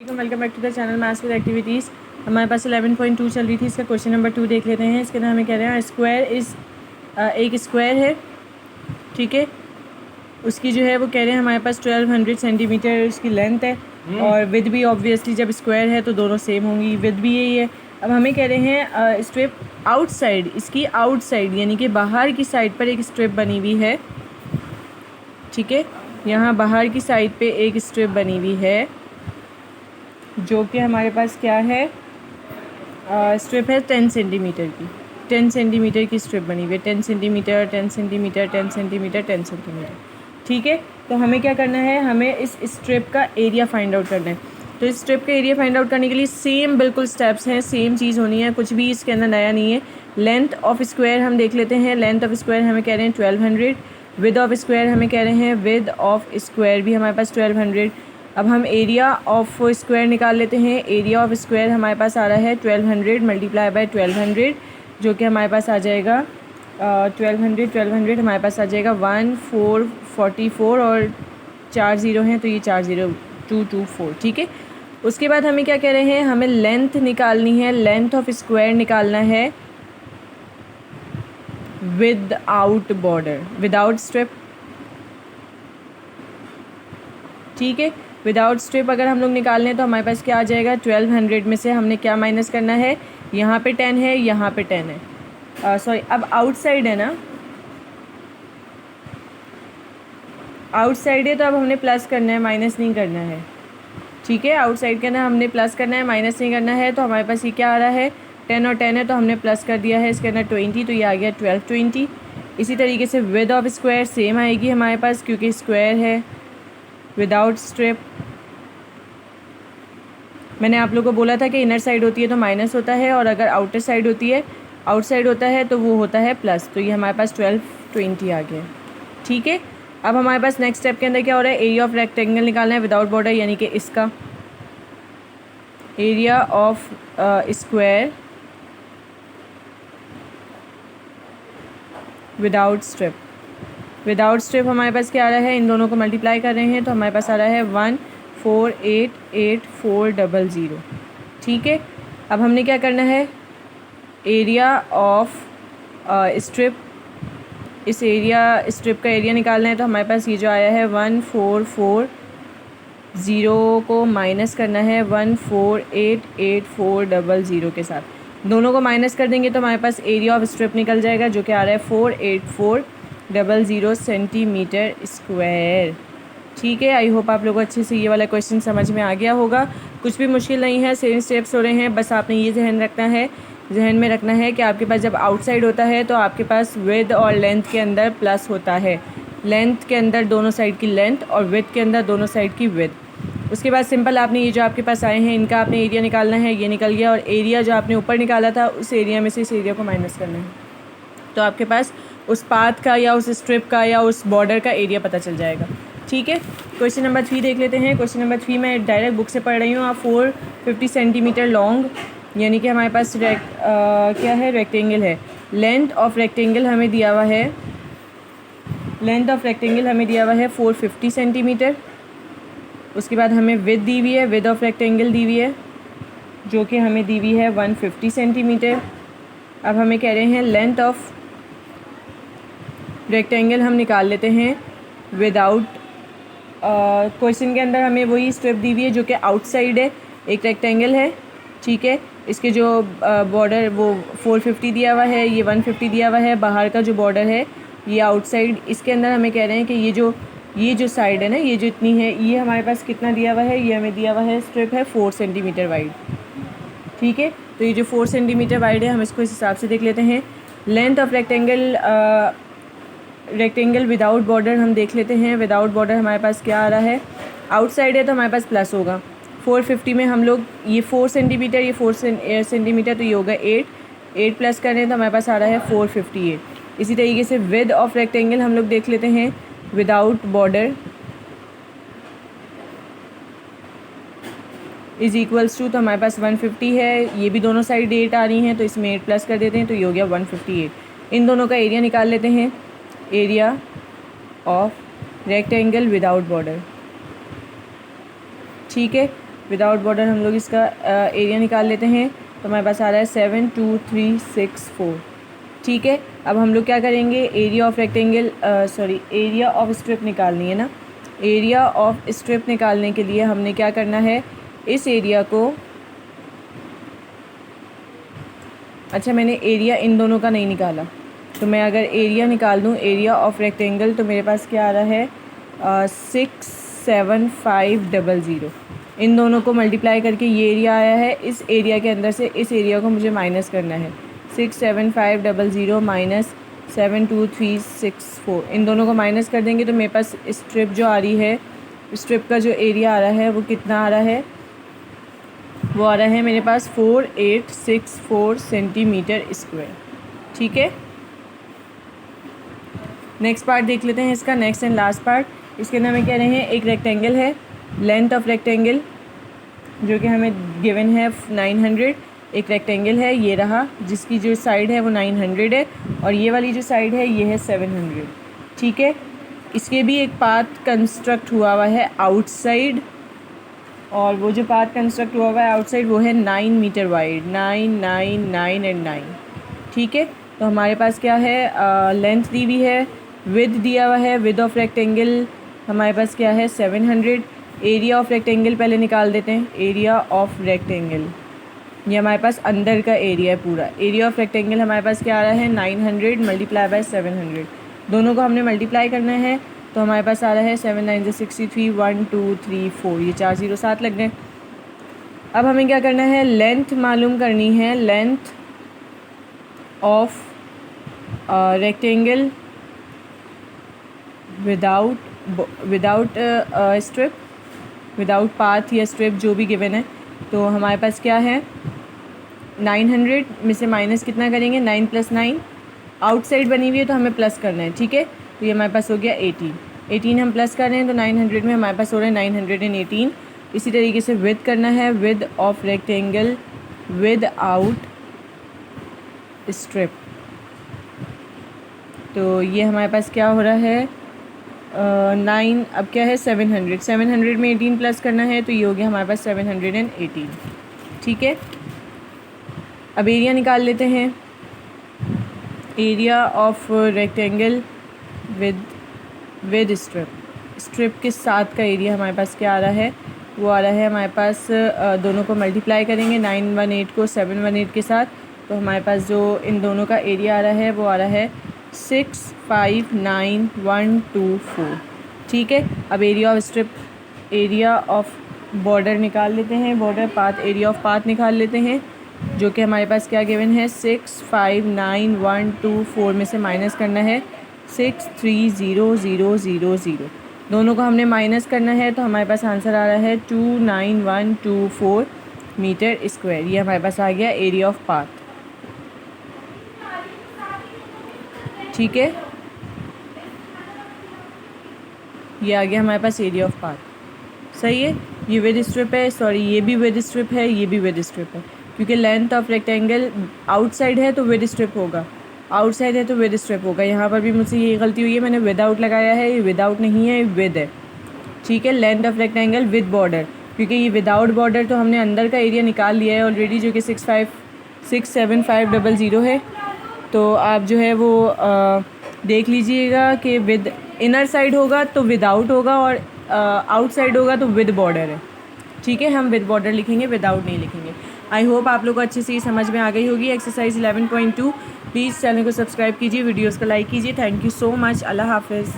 Welcome back to the channel maths with activities. हमारे पास 11.2 चल रही थी। इसका क्वेश्चन नंबर 2 देख लेते हैं। इसके अंदर हमें कह रहे हैं स्क्वायर इज़ एक स्क्वायर है, ठीक है। उसकी जो है वो कह रहे हैं हमारे पास 1200 सेंटीमीटर उसकी लेंथ है और विद भी ऑब्वियसली जब स्क्वायर है तो दोनों सेम होंगी, विद भी यही है। अब हमें कह रहे हैं स्ट्रिप आउटसाइड, इसकी आउटसाइड यानी कि बाहर की साइड पर एक स्ट्रिप बनी हुई है, ठीक है। यहाँ बाहर की साइड पे एक स्ट्रिप बनी हुई है जो कि हमारे पास क्या है, स्ट्रिप है 10 सेंटीमीटर की। 10 सेंटीमीटर की स्ट्रिप बनी हुई है, 10 सेंटीमीटर 10 सेंटीमीटर 10 सेंटीमीटर 10 सेंटीमीटर, ठीक है। तो हमें क्या करना है, हमें इस स्ट्रिप का एरिया फाइंड आउट करना है। तो इस स्ट्रिप का एरिया फाइंड आउट करने के लिए सेम बिल्कुल स्टेप्स हैं, सेम चीज़ होनी है, कुछ भी इसके अंदर नया नहीं है। लेंथ ऑफ स्क्वायर हम देख लेते हैं। लेंथ ऑफ स्क्वायर हमें कह रहे हैं 1200। विद ऑफ स्क्वायर हमें कह रहे हैं, विद ऑफ स्क्वायर भी हमारे पास 1200। अब हम एरिया ऑफ स्क्वायर निकाल लेते हैं। एरिया ऑफ स्क्वायर हमारे पास आ रहा है 1200 मल्टीप्लाई बाय 1200, जो कि हमारे पास आ जाएगा 1200 हमारे पास आ जाएगा 1444 और 4 ज़ीरो हैं तो ये 40224, ठीक है। उसके बाद हमें क्या कह रहे हैं, हमें लेंथ निकालनी है। लेंथ ऑफ स्क्वायर निकालना है विदाउट बॉर्डर, विदाउट स्ट्रिप, ठीक है। विदाउट स्ट्रिप अगर हम लोग निकाल लें तो हमारे पास क्या आ जाएगा, 1200 में से हमने क्या माइनस करना है, यहाँ पे 10 है, यहाँ पे 10 है, सॉरी अब आउटसाइड है ना, आउटसाइड है तो अब हमने प्लस करना है, माइनस नहीं करना है, ठीक है। आउटसाइड के ना हमने प्लस करना है, माइनस नहीं करना है। तो हमारे पास ये क्या आ रहा है, 10 और 10 है तो हमने प्लस कर दिया है, इसके अंदर 20 तो ये आ गया 1220। इसी तरीके से विद ऑफ स्क्वायर सेम आएगी हमारे पास क्योंकि स्क्वायर है, विदाउट स्ट्रिप। मैंने आप लोगों को बोला था कि इनर साइड होती है तो माइनस होता है और अगर आउटर साइड होती है, आउटसाइड होता है तो वो होता है प्लस। तो ये हमारे पास 1220 आ गया, ठीक है। अब हमारे पास नेक्स्ट स्टेप के अंदर क्या हो रहा है, एरिया ऑफ रेक्टेंगल निकालना है विदाउट बॉर्डर, यानी कि इसका area of square without strip. Without strip हमारे पास क्या आ रहा है, इन दोनों को मल्टीप्लाई कर रहे हैं तो हमारे पास आ रहा है 1488,400, ठीक है। अब हमने क्या करना है, एरिया ऑफ स्ट्रिप, इस एरिया स्ट्रिप का एरिया निकालना है तो हमारे पास ये जो आया है 1440 को माइनस करना है 1488,400 के साथ, दोनों को माइनस कर देंगे तो हमारे पास एरिया ऑफ स्ट्रिप निकल जाएगा जो कि आ रहा है 48400 सेंटीमीटर स्क्वायर, ठीक है। आई होप आप लोगों को अच्छे से ये वाला क्वेश्चन समझ में आ गया होगा। कुछ भी मुश्किल नहीं है, सेम स्टेप्स हो रहे हैं, बस आपने ये जहन में रखना है कि आपके पास जब आउटसाइड होता है तो आपके पास विद और लेंथ के अंदर प्लस होता है, लेंथ के अंदर दोनों साइड की लेंथ और विद के अंदर दोनों साइड की विद। उसके बाद सिंपल आपने ये जो आपके पास आए हैं इनका आपने एरिया निकालना है, ये निकल गया, और एरिया जो आपने ऊपर निकाला था उस एरिया में से इस एरिया को माइनस करना है तो आपके पास उस पाथ का या उस स्ट्रिप का या उस बॉर्डर का एरिया पता चल जाएगा, ठीक है। क्वेश्चन नंबर 3 देख लेते हैं। क्वेश्चन नंबर 3 मैं डायरेक्ट बुक से पढ़ रही हूँ। 450 सेंटीमीटर लॉन्ग, यानी कि हमारे पास क्या है, रेक्टेंगल है। लेंथ ऑफ रेक्टेंगल हमें दिया हुआ है, लेंथ ऑफ रेक्टेंगल हमें दिया हुआ है 450 सेंटीमीटर। उसके बाद हमें विद दी हुई है, विद ऑफ रेक्टेंगल दी हुई है जो कि हमें दी हुई है 150 सेंटीमीटर। अब हमें कह रहे हैं लेंथ ऑफ रेक्टेंगल हम निकाल लेते हैं विदाउट, क्वेश्चन के अंदर हमें वही स्ट्रिप दी हुई है जो कि आउटसाइड है, एक रेक्टेंगल है, ठीक है। इसके जो बॉर्डर वो 450 दिया हुआ है, ये 150 दिया हुआ है, बाहर का जो बॉर्डर है ये आउटसाइड। इसके अंदर हमें कह रहे हैं कि ये जो साइड है ना, ये जो इतनी है, ये हमारे पास कितना दिया हुआ है, ये हमें दिया हुआ है स्ट्रिप है 4 सेंटीमीटर वाइड, ठीक है। तो ये जो 4 सेंटीमीटर वाइड है हम इसको इस हिसाब से देख लेते हैं। Length of rectangle without border हम देख लेते हैं। विदाउट बॉर्डर हमारे पास क्या आ रहा है, आउटसाइड है तो हमारे पास प्लस होगा। 450 में हम लोग ये 4 सेंटीमीटर, ये 4 सेंटीमीटर तो ये होगा 8 प्लस कर रहे हैं तो हमारे पास आ रहा है 458। इसी तरीके से विद ऑफ रेक्टेंगल हम लोग देख लेते हैं without border is equals to, तो हमारे पास 150 है, ये भी दोनों साइड 8 आ रही हैं तो इसमें 8 प्लस कर देते हैं तो ये हो गया 158। इन दोनों का एरिया निकाल लेते हैं, area of rectangle without border, ठीक है। विदाउट बॉर्डर हम लोग इसका एरिया निकाल लेते हैं। तो हमारे पास आ रहा है 72364। ठीक है, अब हम लोग क्या करेंगे, area of rectangle area of strip निकालनी है ना। एरिया ऑफ स्ट्रिप निकालने के लिए हमने क्या करना है, इस एरिया को, अच्छा मैंने एरिया इन दोनों का नहीं निकाला, तो मैं अगर एरिया निकाल दूँ एरिया ऑफ रेक्टेंगल, तो मेरे पास क्या आ रहा है 67500। इन दोनों को मल्टीप्लाई करके ये एरिया आया है। इस एरिया के अंदर से इस एरिया को मुझे माइनस करना है। 67500 माइनस 72364, इन दोनों को माइनस कर देंगे तो मेरे पास स्ट्रिप जो आ रही है, स्ट्रिप का जो एरिया आ रहा है वो कितना आ रहा है, वो आ रहा है मेरे पास 4864 सेंटीमीटर स्क्वायर। ठीक है, नेक्स्ट पार्ट देख लेते हैं इसका, नेक्स्ट एंड लास्ट पार्ट। इसके अंदर हमें कह रहे हैं एक रेक्टेंगल है, लेंथ ऑफ रेक्टेंगल जो कि हमें गिवन है 900। एक रेक्टेंगल है ये रहा, जिसकी जो साइड है वो 900 है और ये वाली जो साइड है ये है 700। ठीक है, इसके भी एक पाथ कंस्ट्रक्ट हुआ है आउटसाइड, और वो जो पाथ कंस्ट्रक्ट हुआ है आउटसाइड वो है 9 मीटर वाइड, 9 9 9 एंड 9। ठीक है, तो हमारे पास क्या है, लेंथ दी हुई है, विड्थ दिया हुआ है, विड्थ ऑफ रेक्टेंगल हमारे पास क्या है 700। एरिया ऑफ रेक्टेंगल पहले निकाल देते हैं। एरिया ऑफ रेक्टेंगल ये हमारे पास अंदर का एरिया है पूरा। एरिया ऑफ रेक्टेंगल हमारे पास क्या आ रहा है 900 मल्टीप्लाई बाय 700, दोनों को हमने मल्टीप्लाई करना है। तो हमारे पास आ रहा है 7 9 63, 1 2 3 4, ये 4 0 7 लग गए। अब हमें क्या करना है, लेंथ मालूम करनी है, length of rectangle without strip, without path या स्ट्रिप जो भी गिवन है। तो हमारे पास क्या है 900 में से माइनस कितना करेंगे, 9 + 9, आउटसाइड बनी हुई है तो हमें प्लस करना है। ठीक है, तो ये हमारे पास हो गया 18 हम प्लस कर रहे हैं तो 900 में हमारे पास हो रहा है 918। इसी तरीके से विड्थ करना है, width of rectangle with out strip, तो ये हमारे पास क्या हो रहा है 9, अब क्या है 700 में 18 प्लस करना है तो ये हो गया हमारे पास 718। ठीक है, अब एरिया निकाल लेते हैं। Area of rectangle with strip के साथ का एरिया हमारे पास क्या आ रहा है, वो आ रहा है हमारे पास, दोनों को मल्टीप्लाई करेंगे 918 को 718 के साथ, तो हमारे पास जो इन दोनों का एरिया आ रहा है वो आ रहा है 659124। ठीक है, अब area of strip, area of border निकाल लेते हैं, border path, area of path निकाल लेते हैं, जो कि हमारे पास क्या गिवन है 659124 में से माइनस करना है 630000, दोनों को हमने माइनस करना है तो हमारे पास आंसर आ रहा है 29124 मीटर स्क्वायर। ये हमारे पास आ गया एरिया ऑफ पाथ। ठीक है, ये आ गया हमारे पास एरिया ऑफ पाथ। सही है, ये विद स्ट्रिप है, सॉरी ये भी विद स्ट्रिप है, ये भी विद स्ट्रिप है, क्योंकि लेंथ ऑफ रेक्टेंगल आउटसाइड है तो विद स्ट्रिप होगा, आउटसाइड है तो विद स्ट्रिप होगा। यहाँ पर भी मुझसे ये गलती हुई है, मैंने विदाउट लगाया है, ये विदाउट नहीं है, ये विद है। ठीक है, length of rectangle with border, क्योंकि ये विदाउट बॉर्डर तो हमने अंदर का एरिया निकाल लिया है ऑलरेडी, जो कि 67500 है। तो आप जो है वो देख लीजिएगा कि विद इनर साइड होगा तो विदाउट होगा और आउटसाइड होगा तो विद बॉर्डर है। ठीक है, हम विद बॉर्डर लिखेंगे, विदाउट नहीं लिखेंगे। आई होप आप लोग को अच्छे से ये समझ में आ गई होगी। एक्सरसाइज 11.2, प्लीज़ चैनल को सब्सक्राइब कीजिए, वीडियोस को लाइक कीजिए। थैंक यू सो मच, अल्लाह हाफिज़।